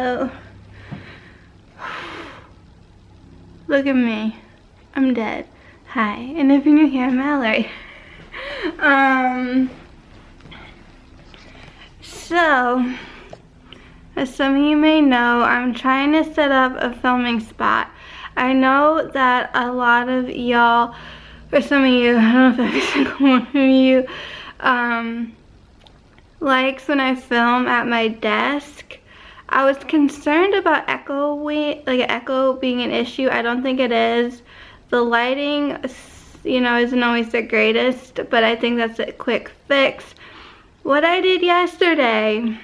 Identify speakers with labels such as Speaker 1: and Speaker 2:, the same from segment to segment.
Speaker 1: Hello. Look at me. I'm dead. Hi. And if you're new here, I'm Mallory. So, as some of you may know, I'm trying to set up a filming spot. I know that a lot of y'all, or some of you, I don't know if every single one of you, likes when I film at my desk. I was concerned about echo being an issue. I don't think it is. The lighting, you know, isn't always the greatest, but I think that's a quick fix. What I did yesterday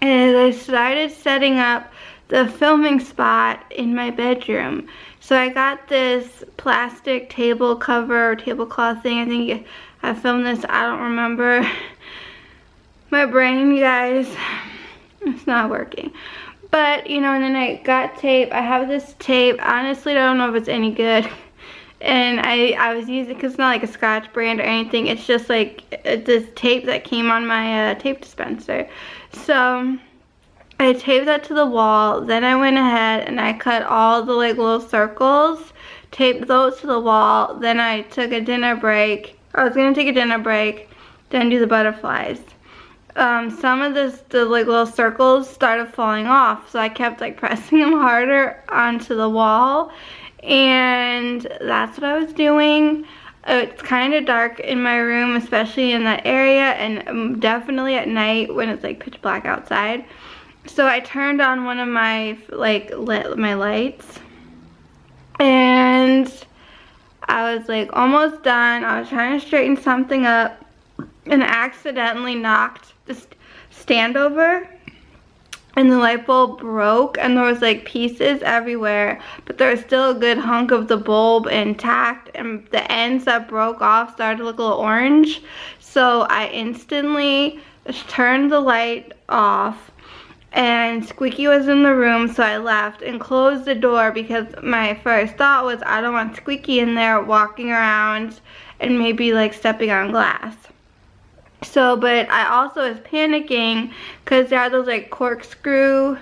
Speaker 1: is I started setting up the filming spot in my bedroom. So I got this plastic table cover or tablecloth thing. I think I filmed this, I don't remember. My brain, you guys, it's not working. But, you know, and then I got tape. I have this tape. Honestly, I don't know if it's any good. And I was using, because it's not like a Scotch brand or anything. It's just like this tape that came on my tape dispenser. So I taped that to the wall. Then I went ahead and I cut all the like little circles, taped those to the wall. Then I took a dinner break. I was gonna take a dinner break, then do the butterflies. Some of the like little circles started falling off, so I kept like pressing them harder onto the wall, and that's what I was doing. It's kind of dark in my room, especially in that area, and definitely at night when it's like pitch black outside. So I turned on one of my my lights, and I was like almost done. I was trying to straighten something up and accidentally knocked the stand over, and the light bulb broke, and there was like pieces everywhere, but there was still a good hunk of the bulb intact, and the ends that broke off started to look a little orange. So I instantly turned the light off, and Squeaky was in the room, so I left and closed the door, because my first thought was I don't want Squeaky in there walking around and maybe like stepping on glass. So, but I also was panicking because there are those like corkscrew,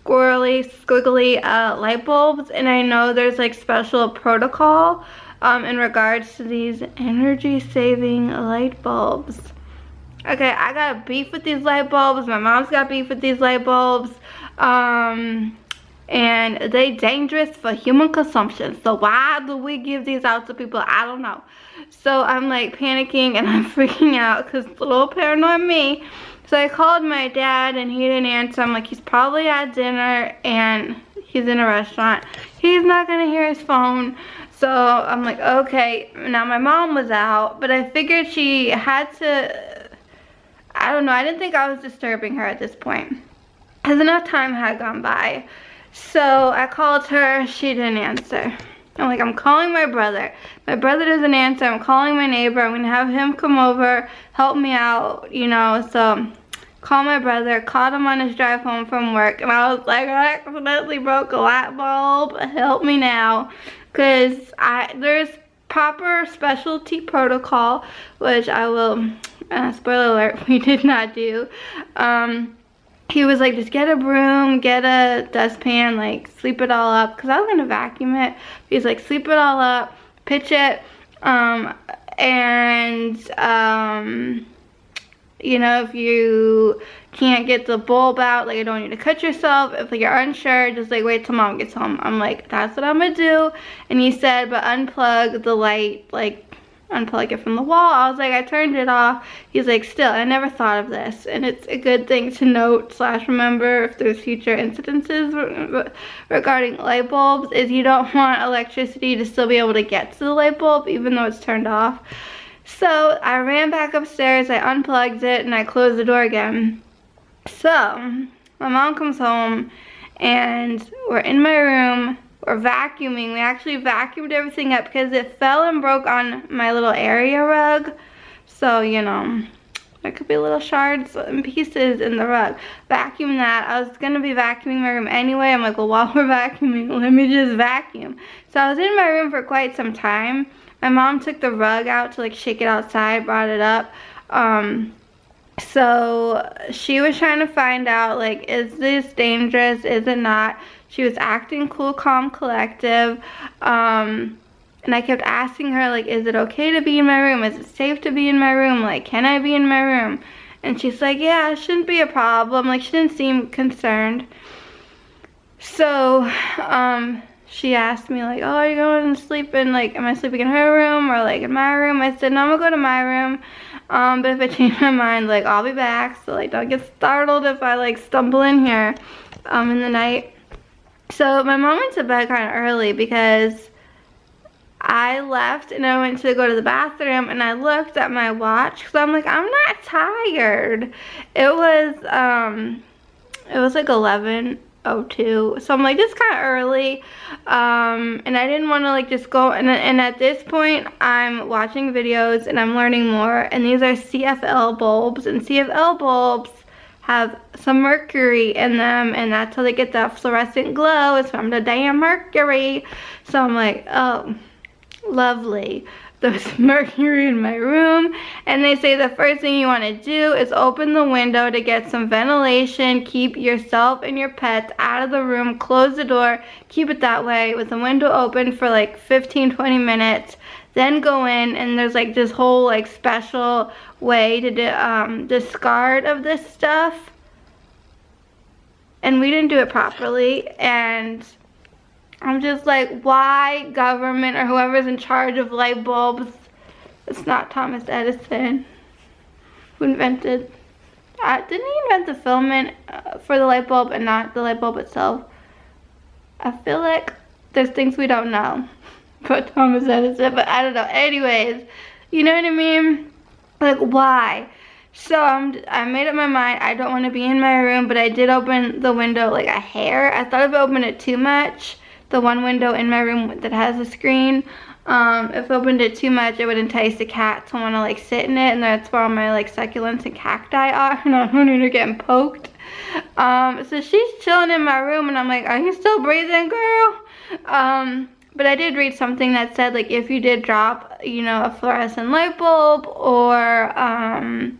Speaker 1: squiggly light bulbs, and I know there's like special protocol in regards to these energy saving light bulbs. Okay, I got beef with these light bulbs. My mom's got beef with these light bulbs. And they dangerous for human consumption. So why do we give these out to people? I don't know. So I'm like panicking and I'm freaking out because it's a little paranoid me. So I called my dad and he didn't answer. I'm like, he's probably at dinner and he's in a restaurant. He's not gonna hear his phone. So I'm like, okay. Now my mom was out, but I figured she had to, I don't know, I didn't think I was disturbing her at this point, because enough time had gone by. So I called her, she didn't answer. I'm like, I'm calling my brother. My brother doesn't answer. I'm calling my neighbor. I'm gonna have him come over, help me out, you know. So call my brother, called him on his drive home from work, and I was like, I accidentally broke a light bulb. Help me now. Because there's proper specialty protocol, which I will, spoiler alert, we did not do. He was like, just get a broom, get a dustpan, like sweep it all up, because I was gonna vacuum it. He's like, sweep it all up, pitch it, you know, if you can't get the bulb out, like, you don't need to cut yourself. If like, you're unsure, just like wait till mom gets home. I'm like, that's what I'm gonna do. And he said, but unplug the light, like unplug it from the wall. I was like, I turned it off. He's like, still, I never thought of this. And it's a good thing to note / remember if there's future incidences regarding light bulbs, is you don't want electricity to still be able to get to the light bulb even though it's turned off. So I ran back upstairs, I unplugged it, and I closed the door again. So my mom comes home and we're in my room. We're vacuuming. We actually vacuumed everything up because it fell and broke on my little area rug. So, you know, there could be little shards and pieces in the rug. Vacuum that. I was going to be vacuuming my room anyway. I'm like, well, while we're vacuuming, let me just vacuum. So I was in my room for quite some time. My mom took the rug out to like shake it outside, brought it up. So she was trying to find out, like, is this dangerous, is it not? She was acting cool, calm, collective, and I kept asking her, like, is it okay to be in my room? Is it safe to be in my room? Like, can I be in my room? And she's like, yeah, it shouldn't be a problem. Like, she didn't seem concerned. So, she asked me, like, oh, are you going to sleep in, like, am I sleeping in her room or, like, in my room? I said, no, I'm going to go to my room. But if I change my mind, like, I'll be back. So, like, don't get startled if I, like, stumble in here in the night. So, my mom went to bed kind of early because I left and I went to go to the bathroom and I looked at my watch because I'm like, I'm not tired. It was like 11:02, so I'm like, this kind of early, and I didn't want to like just go, and at this point I'm watching videos and I'm learning more, and these are CFL bulbs, and CFL bulbs have some mercury in them, and that's how they get that fluorescent glow. It's from the damn mercury. So I'm like, oh, lovely. There's mercury in my room, and they say the first thing you want to do is open the window to get some ventilation, keep yourself and your pets out of the room, close the door, keep it that way with the window open for like 15-20 minutes, then go in, and there's like this whole like special way to discard of this stuff, and we didn't do it properly, and I'm just like, why government or whoever's in charge of light bulbs? It's not Thomas Edison who invented, didn't he invent the filament for the light bulb and not the light bulb itself? I feel like there's things we don't know about Thomas Edison, but I don't know. Anyways, you know what I mean? Like, why? So I made up my mind, I don't want to be in my room, but I did open the window like a hair. I thought if I opened it too much, the one window in my room that has a screen, if I opened it too much, it would entice the cat to want to like sit in it, and that's where all my like succulents and cacti are, and I don't want her to get poked. So she's chilling in my room, and I'm like, are you still breathing, girl? But I did read something that said, like, if you did drop, you know, a fluorescent light bulb or a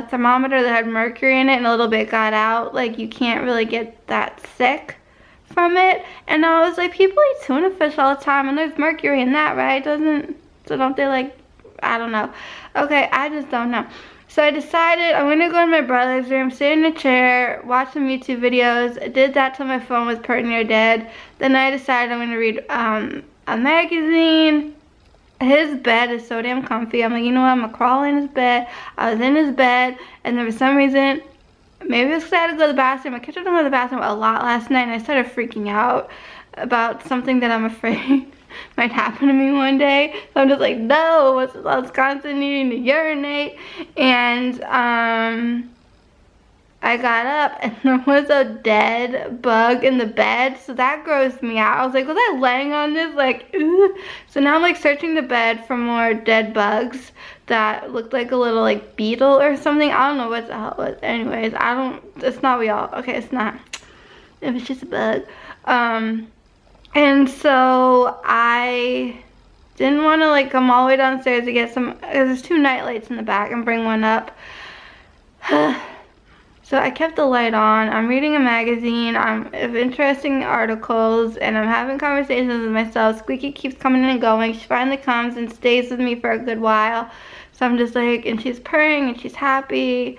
Speaker 1: thermometer that had mercury in it and a little bit got out, like, you can't really get that sick from it. And I was like, people eat tuna fish all the time, and there's mercury in that, right? So don't they, like, I don't know. Okay, I just don't know. So I decided I'm gonna go in my brother's room, sit in a chair, watch some YouTube videos. I did that till my phone was pretty near dead. Then I decided I'm gonna read a magazine. His bed is so damn comfy. I'm like, you know what, I'm gonna crawl in his bed. I was in his bed, and then for some reason, maybe it's because I had to go to the bathroom. I kept on going to the bathroom a lot last night, and I started freaking out about something that I'm afraid might happen to me one day. So I'm just like, no, I was constantly needing to urinate. And I got up, and there was a dead bug in the bed, so that grossed me out. I was like, was I laying on this? Like, ugh. So now I'm like searching the bed for more dead bugs that looked like a little like beetle or something. I don't know what the hell it was. Anyways, it's not real. Okay, it's not. It was just a bug. And so I didn't want to like come all the way downstairs to get some, because there's 2 night lights in the back, and bring one up. So I kept the light on. I'm reading a magazine. I'm of interesting articles, and I'm having conversations with myself. Squeaky keeps coming and going. She finally comes and stays with me for a good while. So I'm just like, and she's purring and she's happy.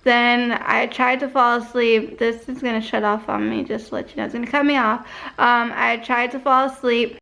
Speaker 1: Then I tried to fall asleep. This is gonna shut off on me, just to let you know. It's gonna cut me off. I tried to fall asleep.